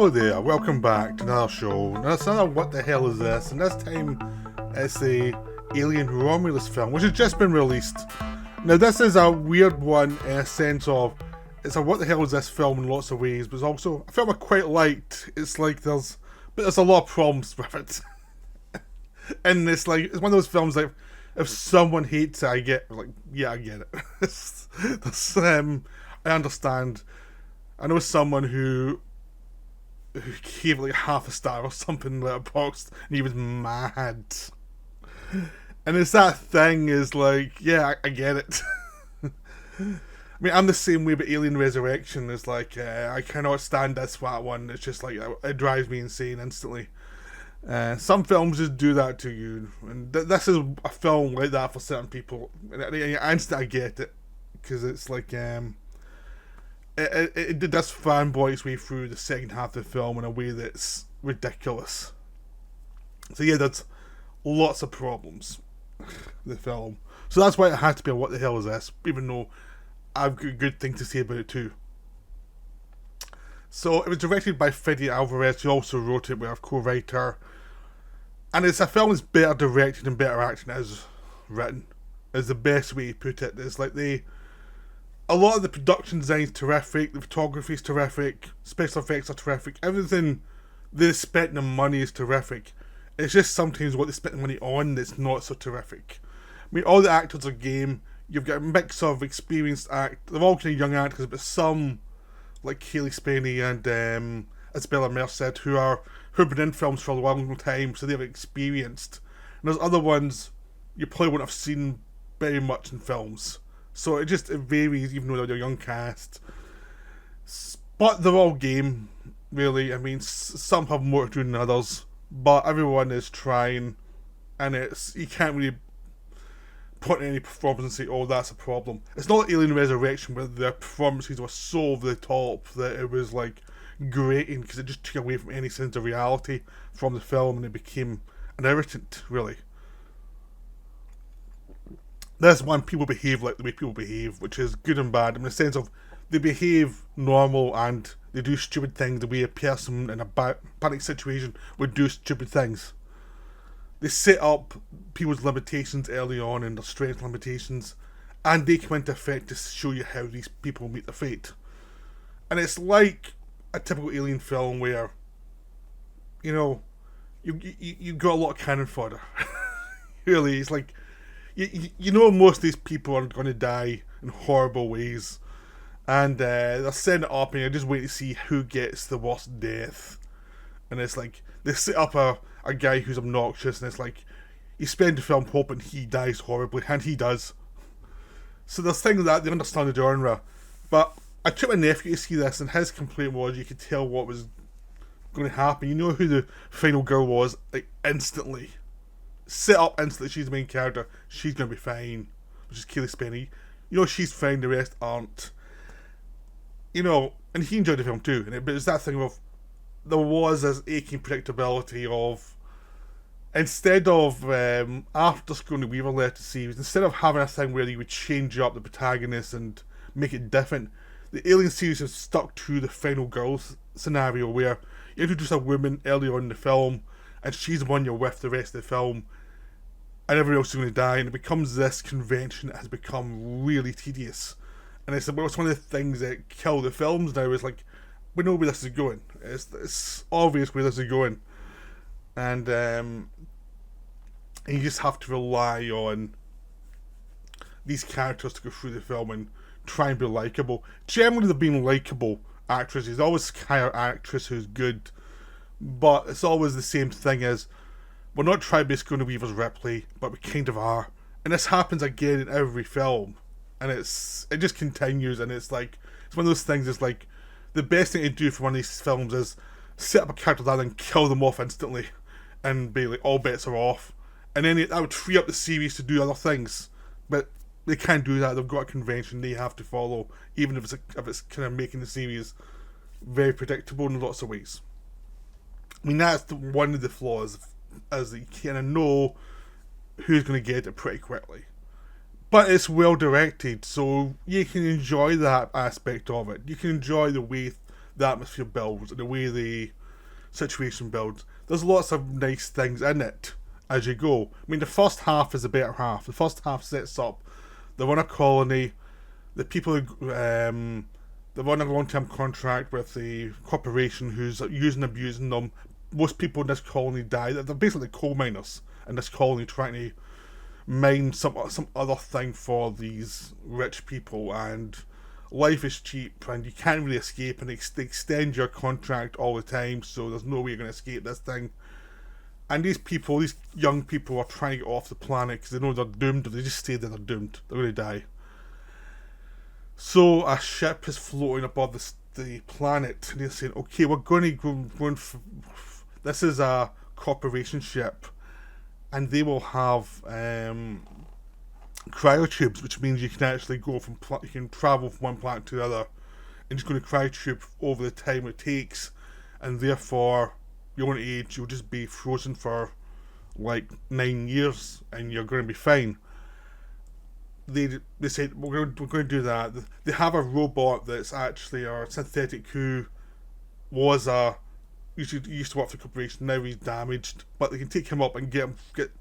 Hello there, welcome back to another show. Now it's another What the Hell Is This? And this time it's the Alien Romulus film, which has just been released. Now this is a weird one in a sense of, it's a What the Hell Is This film in lots of ways, but it's also a film I quite liked. It's like there's a lot of problems with it. And it's like, it's one of those films like, if someone hates it, I get it. I understand. I know someone who gave like half a star or something in Letterboxd, and he was mad. And it's that thing is like, yeah, I get it. I mean, I'm the same way about Alien Resurrection. It's like, I cannot stand this one. It's just like, it drives me insane instantly. Some films just do that to you, and this is a film like that for certain people. And I get it, because it's like, it did this fanboy its way through the second half of the film in a way that's ridiculous. So yeah, there's lots of problems with the film. So that's why it had to be a What the Hell Is This, even though I've got good things to say about it too. So it was directed by Fede Alvarez, who also wrote it with a co-writer. And it's a film that's better directed and better acted than it is written, is the best way to put it. It's like a lot of the production design is terrific, the photography is terrific, special effects are terrific, everything they spent the money is terrific. It's just sometimes what they spent the money on that's not so terrific. I mean, all the actors are game. You've got a mix of experienced actors, they're all kind of young actors, but some, like Kaylee Spenny and Isabella Merced, who've been in films for a long time, so they're experienced. And there's other ones you probably wouldn't have seen very much in films. So it varies, even though they're a young cast. But they're all game, really. I mean, some have more to do than others, but everyone is trying, and you can't really put in any performance and say, oh, that's a problem. It's not like Alien Resurrection, where the performances were so over the top that it was like grating, because it just took away from any sense of reality from the film, and it became an irritant, really. This one, people behave like the way people behave, which is good and bad, in the sense of they behave normal and they do stupid things the way a person in a panic situation would do stupid things. They set up people's limitations early on and their strength limitations, and they come into effect to show you how these people meet their fate. And it's like a typical Alien film where, you know, you got a lot of cannon fodder. Really, it's like, you know most of these people are going to die in horrible ways, and they're setting it up and you're just waiting to see who gets the worst death. And it's like, they set up a guy who's obnoxious, and it's like, you spend the film hoping he dies horribly, and he does. So there's things like that, they understand the genre. But I took my nephew to see this, and his complaint was you could tell what was going to happen. You know who the final girl was, like, instantly. Set up instantly, she's the main character, she's going to be fine, which is Kaylee Spenny. You know she's fine, the rest aren't. You know, and he enjoyed the film too, but it's that thing of, there was this aching predictability of, instead of, after Sigourney Weaver left the series, instead of having a thing where you would change up the protagonist and make it different, the Alien series has stuck to the final girls scenario where you introduce a woman early on in the film, and she's the one you're with the rest of the film, and everyone else is going to die, and it becomes this convention that has become really tedious. And it's one of the things that kill the films now, is like, we know where this is going. It's obvious where this is going. And you just have to rely on these characters to go through the film and try and be likeable. Generally, they've been likeable actresses. There's always hire actress who's good, but it's always the same thing as, we're not trying to be Sigourney Weaver's Ripley, but we kind of are. And this happens again in every film. And it just continues, and it's like, it's one of those things, it's like, the best thing to do for one of these films is set up a character that and kill them off instantly, and be like, all bets are off. And then that would free up the series to do other things. But they can't do that, they've got a convention they have to follow, even if it's kind of making the series very predictable in lots of ways. I mean, that's one of the flaws, as you kind of know who's going to get it pretty quickly. But it's well directed, so you can enjoy that aspect of it. You can enjoy the way the atmosphere builds and the way the situation builds. There's lots of nice things in it as you go. I mean, the first half is the better half. The first half sets up they're on a colony, the people who, they're on a long-term contract with the corporation who's using and abusing them. Most people in this colony die. They're basically coal miners in this colony trying to mine some other thing for these rich people, and life is cheap and you can't really escape, and they extend your contract all the time, so there's no way you're going to escape this thing. And these young people are trying to get off the planet because they know they're doomed. If they just stay there, they're doomed. They're going to die. So a ship is floating above the planet, and they're saying, okay, we're going to go this is a corporation ship, and they will have cryotubes, which means you can actually go you can travel from one planet to the other, and just going to cryotube over the time it takes, and therefore you won't age. You'll just be frozen for like 9 years, and you're going to be fine. They said we're going to do that. They have a robot that's actually a synthetic who was used to work for the corporation. Now he's damaged, but they can take him up and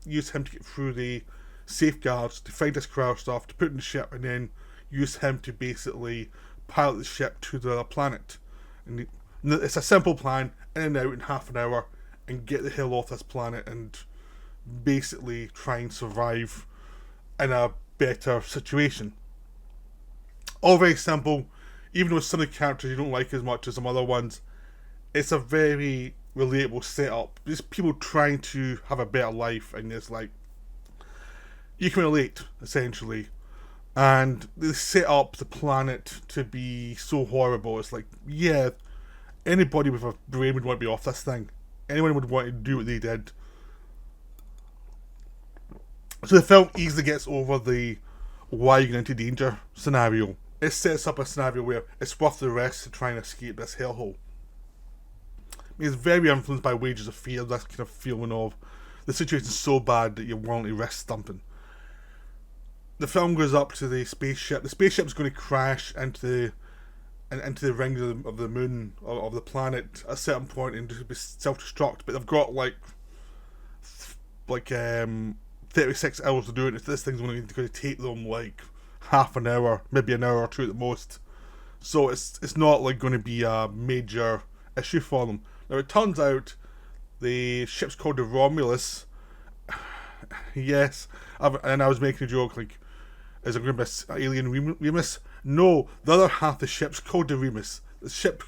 use him to get through the safeguards, to find this cryo stuff, to put in the ship, and then use him to basically pilot the ship to the other planet. And it's a simple plan: in and out in half an hour, and get the hell off this planet, and basically try and survive in a better situation. All very simple, even though some of the characters you don't like as much as some other ones. It's a very relatable setup. Just people trying to have a better life, and it's like you can relate essentially. And they set up the planet to be so horrible. It's like, yeah, anybody with a brain would want to be off this thing. Anyone would want to do what they did. So the film easily gets over the why you're going into danger scenario. It sets up a scenario where it's worth the risk to try and escape this hellhole. I mean, it's very influenced by Wages of Fear, that kind of feeling of the situation's so bad that you're willing to risk something. The film goes up to the spaceship. The spaceship's going to crash into the ring of the moon, of the planet, at a certain point, and just be self-destruct. But they've got like 36 hours to do it. This thing's only going to take them like half an hour, maybe an hour or two at the most. So it's not like going to be a major issue for them. Now it turns out the ship's called the Romulus. Yes, and I was making a joke like, is it going to be Alien Remus? No, the other half of the ship's called the Remus. The ship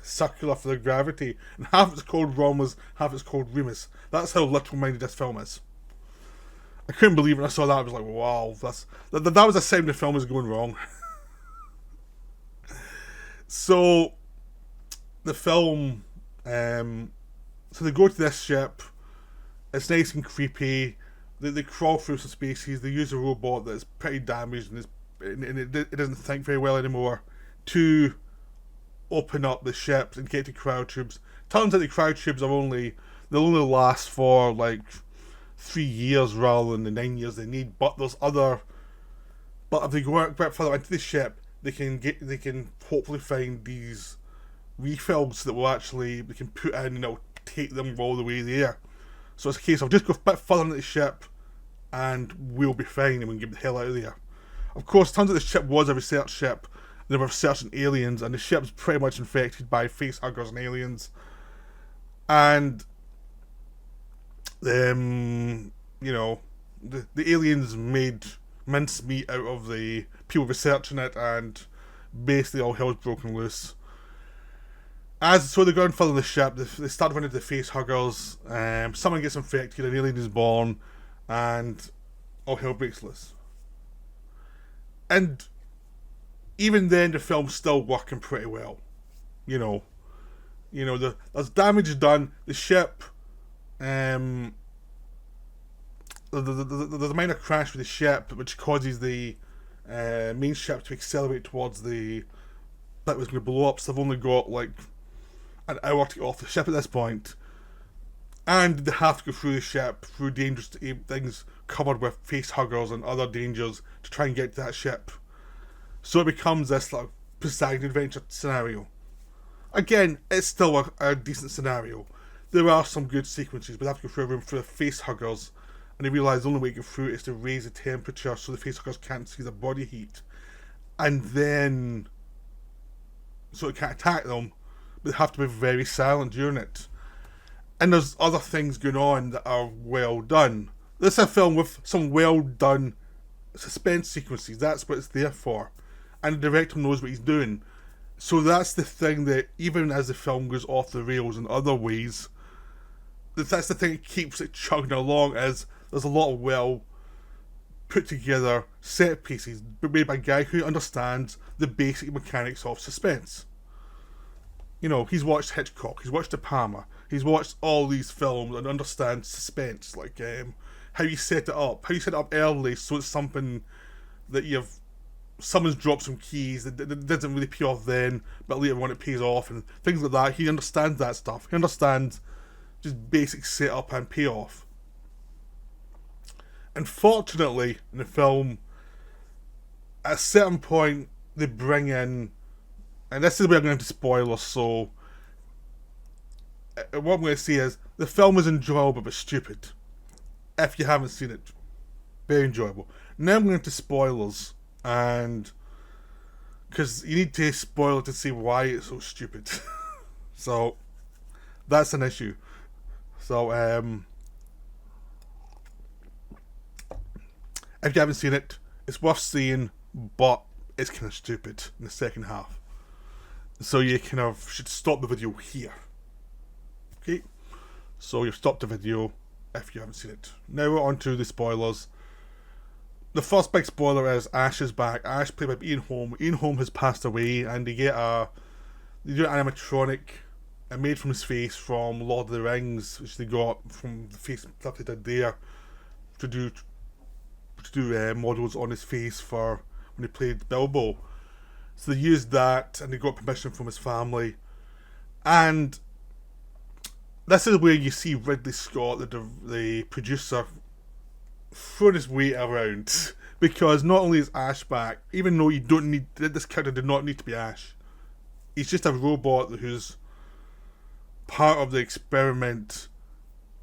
circular for the gravity, and half it's called Romulus, half it's called Remus. That's how literal-minded this film is. I couldn't believe it when I saw that. I was like, wow, that was a sign the film was going wrong. So the film, so they go to this ship. It's nice and creepy. They crawl through some spaces. They use a robot that's pretty damaged and it doesn't think very well anymore to open up the ship and get to cryotubes. Turns out the cryotubes they'll only last for like 3 years rather than the 9 years they need. But if they go a bit further into the ship, they can hopefully find these refills that they can put in, and it'll take them all the way there. So it's a case of just go a bit further into the ship and we'll be fine and we can get the hell out of there. Of course, it turns out the ship was a research ship. They were researching aliens, and the ship's pretty much infected by facehuggers and aliens. And the aliens made mincemeat out of the people researching it, and basically all hell's broken loose. So they go and further the ship, they start running into the facehuggers, someone gets infected, an alien is born, and all hell breaks loose. And even then the film's still working pretty well. There's damage done. The ship, there's a minor crash with the ship, which causes the main ship to accelerate towards the that was going to blow up. So they've only got like an hour to get off the ship at this point, and they have to go through the ship through dangerous things covered with facehuggers and other dangers to try and get to that ship. So it becomes this like Poseidon adventure scenario. Again, it's still a decent scenario. There are some good sequences, but they have to go through a room full of face huggers, and they realise the only way to get through it is to raise the temperature so the face huggers can't see the body heat. And then, so it can't attack them, but they have to be very silent during it. And there's other things going on that are well done. This is a film with some well done suspense sequences. That's what it's there for. And the director knows what he's doing. So that's the thing that, even as the film goes off the rails in other ways, that's the thing that keeps it chugging along, as there's a lot of well put together set pieces made by a guy who understands the basic mechanics of suspense. You know, he's watched Hitchcock, he's watched De Palma, he's watched all these films and understands suspense, like how you set it up early so it's something that someone's dropped some keys that doesn't really pay off then, but later when it pays off and things like that. He understands that stuff. He understands just basic setup and payoff. Unfortunately, in the film, at a certain point, they bring in, and this is where I'm going to spoilers, so what I'm going to say is, the film is enjoyable but stupid. If you haven't seen it, very enjoyable. Now I'm going to spoilers, and because you need to spoil it to see why it's so stupid. So that's an issue. So if you haven't seen it, it's worth seeing, but it's kind of stupid in the second half. So you kind of should stop the video here. Okay, so you've stopped the video if you haven't seen it. Now we're on to the spoilers. The first big spoiler is Ash is back. Ash, played by Ian Holm. Ian Holm has passed away, and they do an animatronic made from his face from Lord of the Rings, which they got from the face stuff they did there to do models on his face for when he played Bilbo. So they used that, and they got permission from his family. And this is where you see Ridley Scott, the producer, throwing his weight around, because not only is Ash back, even though this character did not need to be Ash, he's just a robot who's part of the experiment.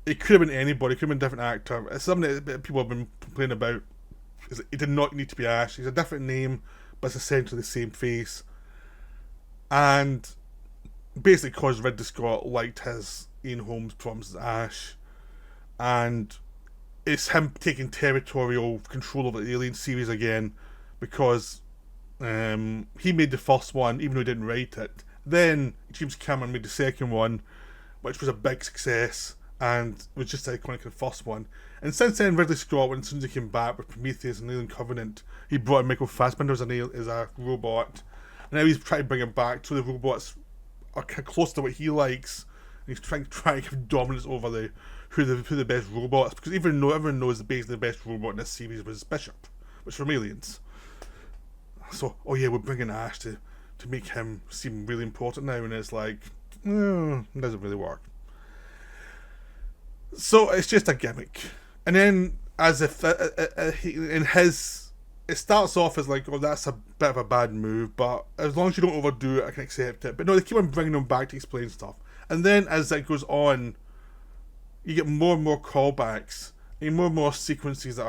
It could have been anybody, it could have been a different actor. It's something that people have been complaining about, is that he did not need to be Ash. He's a different name, but it's essentially the same face. And basically because Ridley Scott liked his Ian Holmes performance as Ash, and it's him taking territorial control over the Alien series again, because he made the first one, even though he didn't write it. Then James Cameron made the second one, which was a big success, and was just iconic in the first one. And since then, Ridley Scott, as soon as he came back with Prometheus and Alien Covenant, he brought in Michael Fassbender as a robot. And now he's trying to bring him back so the robots are close to what he likes. And he's trying to give dominance over who the best robots, because even though everyone knows the best robot in this series was Bishop, which from Aliens. So, oh yeah, we're bringing Ash to make him seem really important now, and it's like, it doesn't really work. So it's just a gimmick. And then, as if it starts off as like, oh, that's a bit of a bad move, but as long as you don't overdo it, I can accept it. But no, they keep on bringing them back to explain stuff. And then as it goes on, you get more and more callbacks, and more and more sequences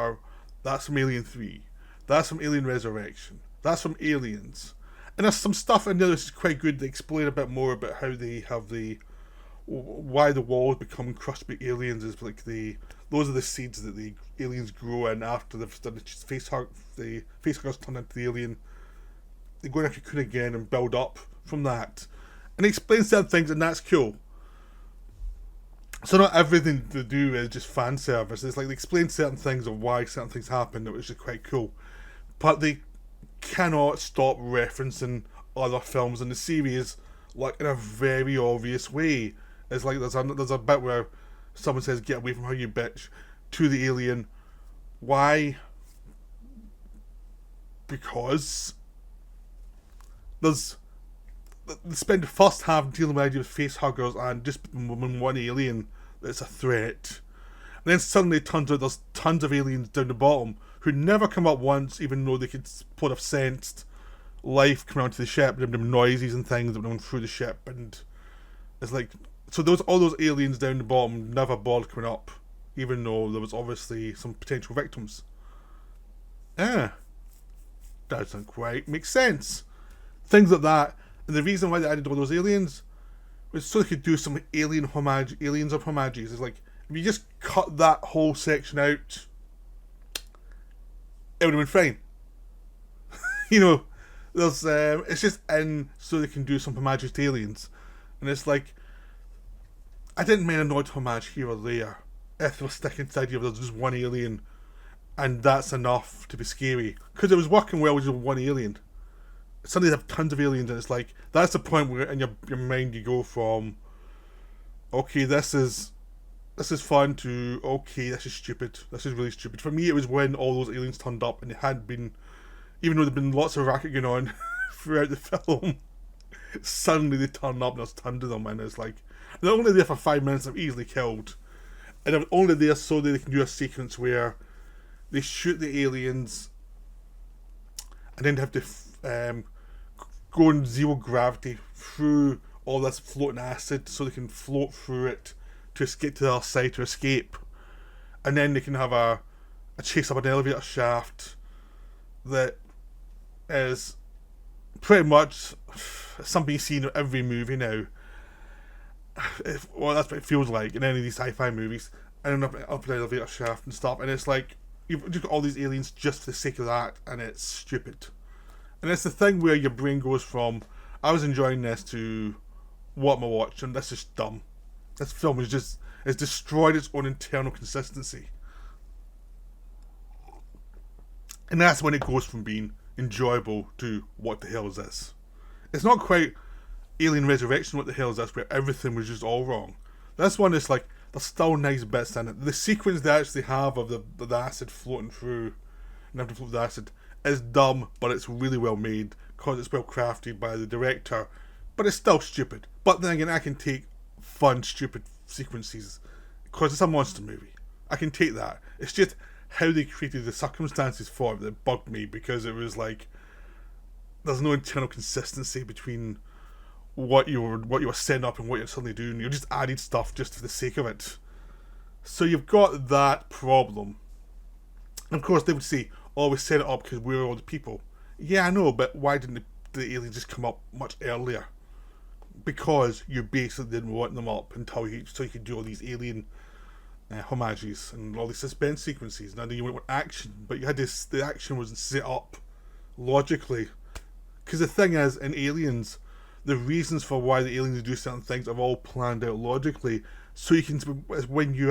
that's from Alien 3, that's from Alien Resurrection, that's from Aliens. And there's some stuff in there that's quite good. They explain a bit more about how they have why the walls become crushed by aliens, is like those are the seeds that the aliens grow in after they've done the facehuggers turn into the alien. They go into cocoon again and build up from that. And they explain certain things, and that's cool. So not everything they do is just fan service. It's like they explain certain things of why certain things happen, that was just quite cool. But they cannot stop referencing other films in the series, like in a very obvious way. It's like there's a bit where someone says, "Get away from her, you bitch," to the alien. Why? Because they spend the first half dealing with the idea of face huggers and just one alien that's a threat. And then suddenly it turns out there's tons of aliens down the bottom who never come up once, even though they could have sensed life coming onto the ship, there were noises and things that were going through the ship, and it's like, so those all those aliens down the bottom never bothered coming up, even though there was obviously some potential victims. Yeah, doesn't quite make sense. Things like that, and the reason why they added all those aliens was so they could do some aliens of homages. It's like, if you just cut that whole section out, it would have been fine. You know, there's it's just in so they can do some homages to aliens, and it's like, I didn't mind an odd homage here or there if they were sticking to the idea of there's just one alien, and that's enough to be scary, because it was working well with just one alien. Suddenly they have tons of aliens, and it's like, that's the point where in your mind you go from, okay, this is fun, to, okay, this is stupid. This is really stupid. For me, it was when all those aliens turned up, and it had been, even though there'd been lots of racket going on throughout the film, suddenly they turn up and there's tons of them, and it's like, they're only there for 5 minutes, they're easily killed. And they're only there so that they can do a sequence where they shoot the aliens and then they have to go in zero gravity through all this floating acid so they can float through it to get to the other side to escape. And then they can have a chase up an elevator shaft that is pretty much something you see in every movie now. Well, that's what it feels like in any of these sci-fi movies. And up an elevator shaft and stuff, and it's like, you've just got all these aliens just for the sake of that, and it's stupid. And it's the thing where your brain goes from, I was enjoying this, to, what am I watching? This is dumb. This film it's destroyed its own internal consistency. And that's when it goes from being enjoyable to, what the hell is this? It's not quite Alien Resurrection, what the hell is this, where everything was just all wrong. This one is like, there's still nice bits in it. The sequence they actually have of the acid floating through, and having to float the acid, is dumb, but it's really well made, because it's well crafted by the director, but it's still stupid. But then again, I can take fun, stupid sequences, because it's a monster movie. I can take that. It's just how they created the circumstances for it that bugged me, because it was like, there's no internal consistency between what you were setting up and what you're suddenly doing. You just added stuff just for the sake of it. So you've got that problem. And of course they would say, oh, we set it up because we're all the people. Yeah, I know, but why didn't the aliens just come up much earlier? Because you basically didn't want them up until you could do all these alien homages and all these suspense sequences. Now you want action, but you had the action wasn't set up logically. Because the thing is, in Aliens, the reasons for why the aliens do certain things are all planned out logically, so you can, when it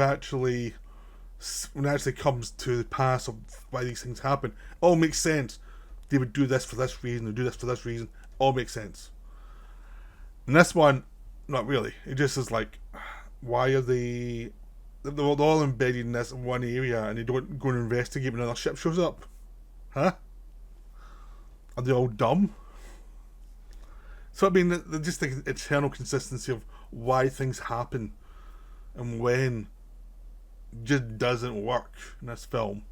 actually comes to the pass of why these things happen, it all makes sense. They would do this for this reason, they do this for this reason, all makes sense. And this one, not really. It just is like, why are they're all embedded in this one area and they don't go and investigate when another ship shows up? Huh? Are they all dumb? So I mean, just the eternal consistency of why things happen and when just doesn't work in this film,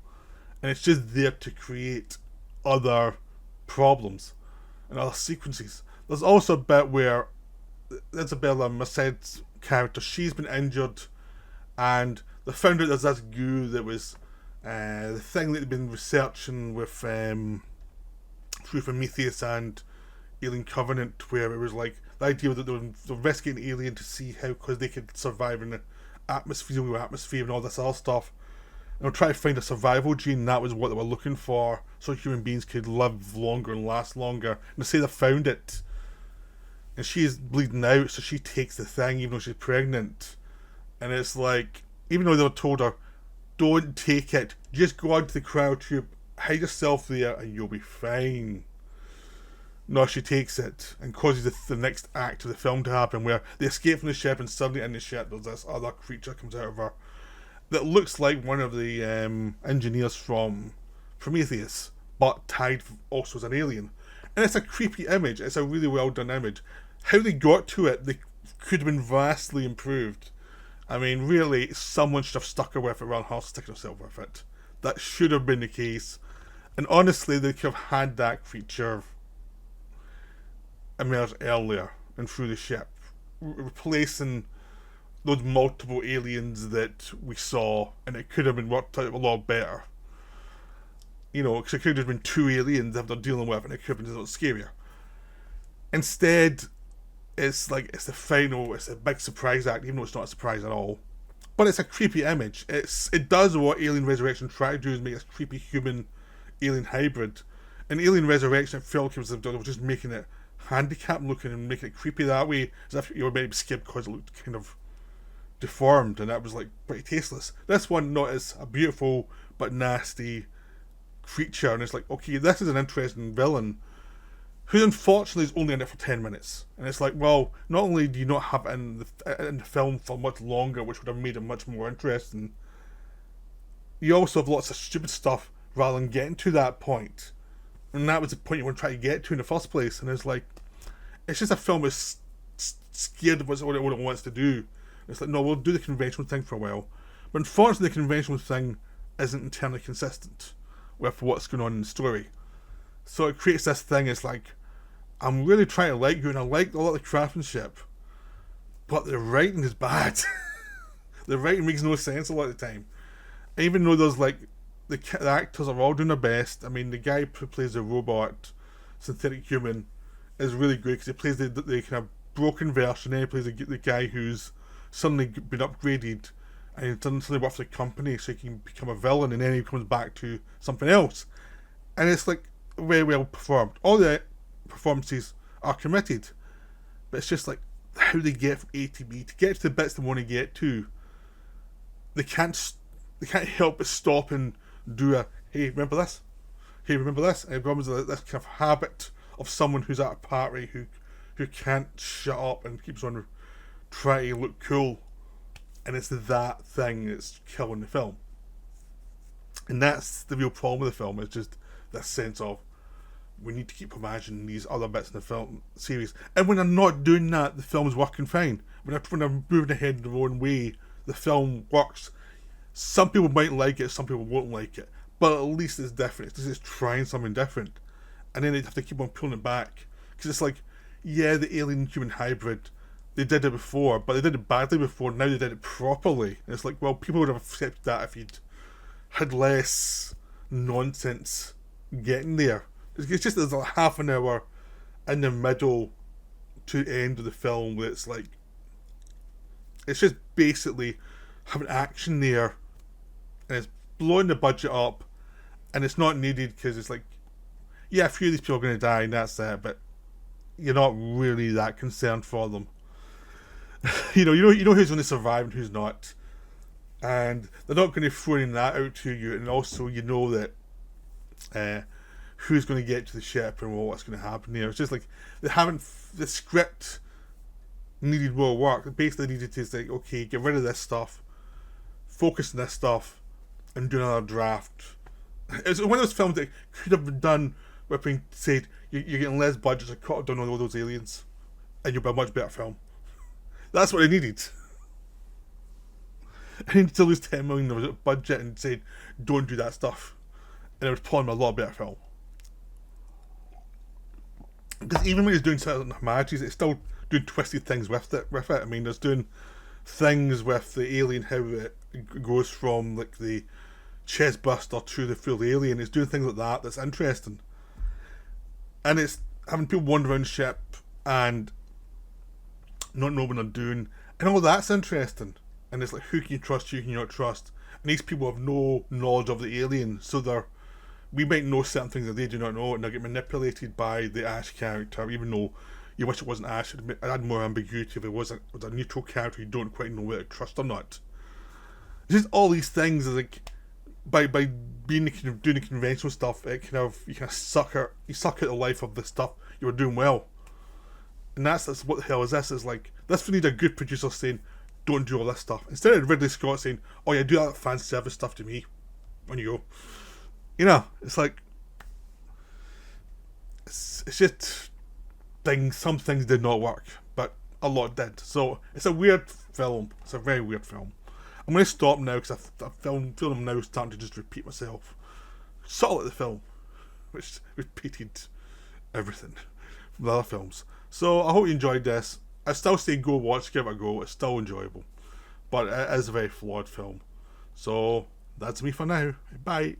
and it's just there to create other problems and other sequences. There's also a bit where Isabella Merced's character, she's been injured, and they found out there's this goo that was the thing that they'd been researching with through Prometheus and Alien Covenant, where it was like the idea that they were investigating the alien to see how, because they could survive in the atmosphere and all this other stuff, and we're trying to find a survival gene. That was what they were looking for, so human beings could live longer and last longer. And they say they found it, and she's bleeding out, so she takes the thing even though she's pregnant. And it's like, even though they were told her, don't take it, just go onto the cryotube, hide yourself there and you'll be fine. No, she takes it and causes the next act of the film to happen, where they escape from the ship, and suddenly in the ship there's this other creature comes out of her that looks like one of the engineers from Prometheus, but tied also as an alien. And it's a creepy image. It's a really well done image. How they got to it, they could have been vastly improved. I mean, really, someone should have stuck her with it rather than her sticking herself with it. That should have been the case. And honestly, they could have had that creature emerge earlier and through the ship, replacing those multiple aliens that we saw, and it could have been worked out a lot better. You know, because it could have been two aliens that they're dealing with, and it could have been a little scarier. Instead, it's a big surprise act, even though it's not a surprise at all. But it's a creepy image. It does what Alien Resurrection tried to do, is make this creepy human alien hybrid. And Alien Resurrection, it felt like it was just making it handicapped looking and making it creepy that way, as if you were maybe scared because it looked kind of deformed, and that was like pretty tasteless. This one, not as a beautiful but nasty creature, and it's like, okay, this is an interesting villain who unfortunately is only in it for 10 minutes. And it's like, well, not only do you not have it in the film for much longer, which would have made it much more interesting, you also have lots of stupid stuff rather than getting to that point. And that was the point you want to try to get to in the first place. And it's like, it's just a film that's scared of what it wants to do. It's like, no, we'll do the conventional thing for a while. But unfortunately, the conventional thing isn't entirely consistent with what's going on in the story. So it creates this thing, it's like, I'm really trying to like you, and I like a lot of the craftsmanship, but the writing is bad. The writing makes no sense a lot of the time. Even though there's like, the actors are all doing their best. I mean, the guy who plays the robot, synthetic human, is really good because he plays the kind of broken version, and he plays the guy who's suddenly been upgraded and he's suddenly works for the company so he can become a villain, and then he comes back to something else. And it's like very well performed. All the performances are committed, but it's just like how they get from A to B to get to the bits they want to get to. They can't help but stop and do a hey, remember this? Hey, remember this? And it becomes this kind of habit of someone who's at a party who can't shut up and keeps on trying to look cool, and it's that thing that's killing the film. And that's the real problem with the film. It's just this sense of we need to keep imagining these other bits in the film series, and when they're not doing that, the film's working fine. When they're moving ahead in their own way, the film works. Some people might like it, some people won't like it, but at least it's different. It's just trying something different, and then they have to keep on pulling it back, because it's like, yeah, the alien human hybrid, they did it before, but they did it badly before. Now they did it properly, and it's like, well, people would have accepted that if you'd had less nonsense getting there. It's just there's like half an hour in the middle to the end of the film where it's like, it's just basically having action there, and it's blowing the budget up, and it's not needed because it's like, yeah, a few of these people are going to die and that's it, but you're not really that concerned for them. you know who's going to survive and who's not, and they're not going to throw that out to you, and also you know that who's going to get to the ship and what's going to happen there. It's just like the script needed more work. Basically needed to say, okay, get rid of this stuff, focus on this stuff, and do another draft. It's one of those films that could have been done with being said, you're getting less budget, so cut down on all those aliens, and you'll be a much better film. That's what I needed. I needed to lose 10 million of budget and say, don't do that stuff, and it would pull in a lot better film. Because even when he's doing certain homages, it's still doing twisted things with it. I mean, there's doing things with the alien, how it goes from like the chest buster to the full alien. It's doing things like that that's interesting. And it's having people wander around the ship and not know what they're doing. And all that's interesting. And it's like, who can you trust, who can you not trust? And these people have no knowledge of the alien, so we might know certain things that they do not know, and they'll get manipulated by the Ash character, even though you wish it wasn't Ash. It'd add more ambiguity if it was a neutral character you don't quite know whether to trust or not. It's just all these things, like, by doing the conventional stuff, you suck out the life of the stuff you were doing well. And that's what the hell is this? It's like, this would need a good producer saying, don't do all this stuff. Instead of Ridley Scott saying, oh yeah, do that fan service stuff to me when you go. You know, it's like, it's just some things did not work, but a lot did. So it's a weird film. It's a very weird film. I'm going to stop now because I feel I'm now starting to just repeat myself. Sort of like the film, which repeated everything from the other films. So I hope you enjoyed this. I still say go watch, give it a go. It's still enjoyable, but it is a very flawed film. So that's me for now. Bye.